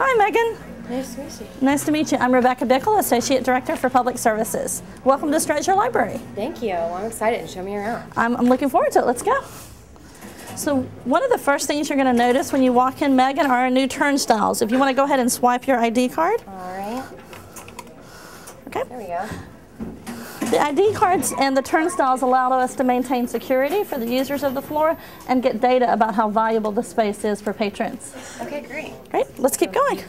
Hi, Megan. Nice to meet you. Nice to meet you. I'm Rebecca Bickel, Associate Director for Public Services. Welcome to Strozier Library. Thank you. Well, I'm excited. Show me around. I'm looking forward to it. Let's go. So one of the first things you're going to notice when you walk in, Megan, are our new turnstiles. If you want to go ahead and swipe your ID card. All right. Okay. There we go. The ID cards and the turnstiles allow us to maintain security for the users of the floor and get data about how valuable the space is for patrons. Okay, great. Great. Let's keep going.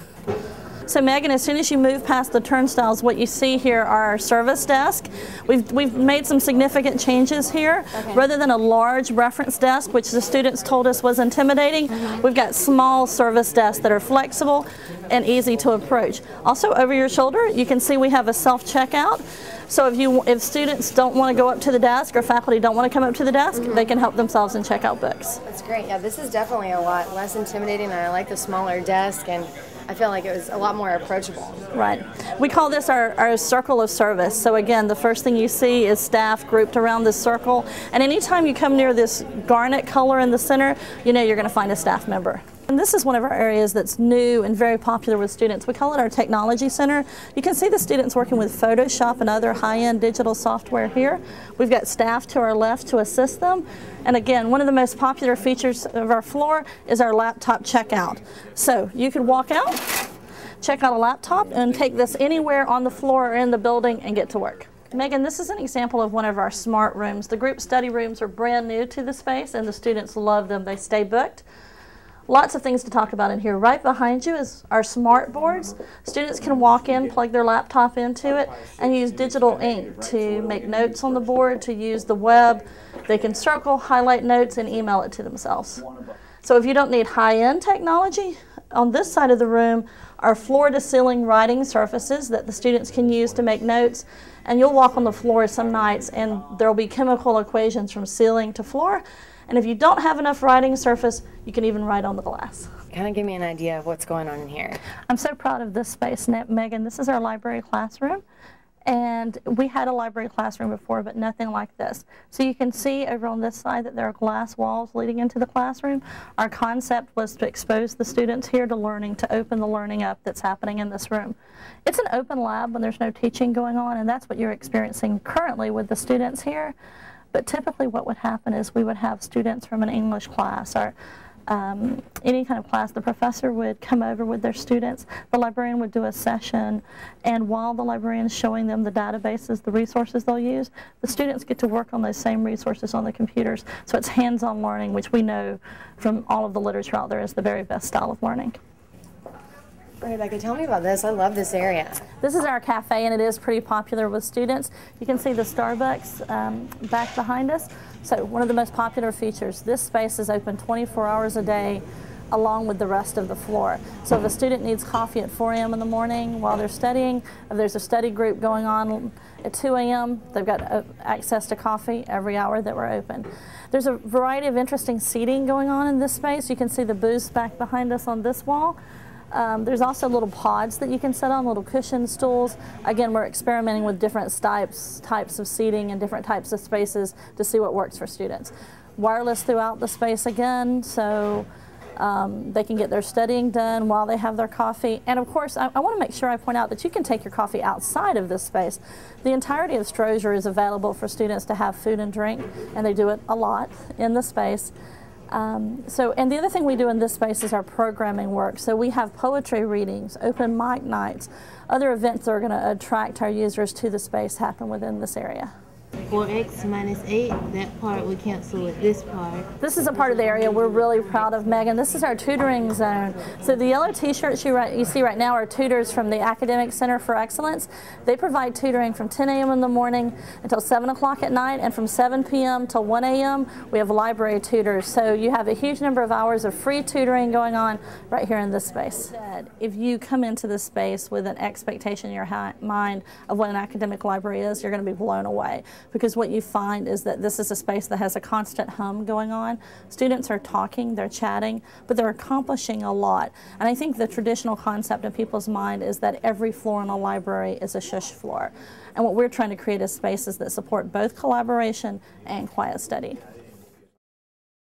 So Megan, as soon as you move past the turnstiles, what you see here are our service desk. We've made some significant changes here. Okay. Rather than a large reference desk, which the students told us was intimidating, we've got small service desks that are flexible and easy to approach. Also, over your shoulder, you can see we have a self-checkout. So if students don't want to go up to the desk or faculty don't want to come up to the desk, they can help themselves and check out books. That's great. Yeah, this is definitely a lot less intimidating, and I like the smaller desk, and I feel like it was a lot more approachable. Right. We call this our circle of service. So again, the first thing you see is staff grouped around this circle. And anytime you come near this garnet color in the center, you know you're going to find a staff member. And this is one of our areas that's new and very popular with students. We call it our Technology Center. You can see the students working with Photoshop and other high-end digital software here. We've got staff to our left to assist them. And again, one of the most popular features of our floor is our laptop checkout. So you could walk out, check out a laptop, and take this anywhere on the floor or in the building and get to work. Megan, this is an example of one of our smart rooms. The group study rooms are brand new to the space and the students love them. They stay booked. Lots of things to talk about in here. Right behind you is our smart boards. Students can walk in, plug their laptop into it, and use digital ink to make notes on the board, to use the web. They can circle, highlight notes, and email it to themselves. So if you don't need high-end technology, on this side of the room are floor-to-ceiling writing surfaces that the students can use to make notes. And you'll walk on the floor some nights, and there'll be chemical equations from ceiling to floor. And if you don't have enough writing surface, you can even write on the glass. Kind of give me an idea of what's going on in here. I'm so proud of this space, Megan. This is our library classroom. And we had a library classroom before, but nothing like this. So you can see over on this side that there are glass walls leading into the classroom. Our concept was to expose the students here to learning, to open the learning up that's happening in this room. It's an open lab when there's no teaching going on, and that's what you're experiencing currently with the students here. But typically what would happen is we would have students from an English class or any kind of class. The professor would come over with their students. The librarian would do a session, and while the librarian is showing them the databases, the resources they'll use, the students get to work on those same resources on the computers. So it's hands-on learning, which we know from all of the literature out there is the very best style of learning. Rebecca, tell me about this. I love this area. This is our cafe, and it is pretty popular with students. You can see the Starbucks back behind us. So one of the most popular features, this space is open 24 hours a day along with the rest of the floor. So if a student needs coffee at 4 a.m. in the morning while they're studying, if there's a study group going on at 2 a.m., they've got access to coffee every hour that we're open. There's a variety of interesting seating going on in this space. You can see the booths back behind us on this wall. There's also little pods that you can sit on, little cushion stools. Again, we're experimenting with different types of seating and different types of spaces to see what works for students. Wireless throughout the space again, so they can get their studying done while they have their coffee. And of course, I want to make sure I point out that you can take your coffee outside of this space. The entirety of Strozier is available for students to have food and drink, and they do it a lot in the space. And the other thing we do in this space is our programming work. So we have poetry readings, open mic nights, other events that are going to attract our users to the space happen within this area. 4x minus 8, that part we cancel with this part. This is a part of the area we're really proud of, Megan. This is our tutoring zone. So the yellow t-shirts you see right now are tutors from the Academic Center for Excellence. They provide tutoring from 10 a.m. in the morning until 7 o'clock at night, and from 7 p.m. till 1 a.m. we have library tutors. So you have a huge number of hours of free tutoring going on right here in this space. If you come into this space with an expectation in your mind of what an academic library is, you're going to be blown away. Because what you find is that this is a space that has a constant hum going on. Students are talking, they're chatting, but they're accomplishing a lot. And I think the traditional concept in people's mind is that every floor in a library is a shush floor. And what we're trying to create is spaces that support both collaboration and quiet study.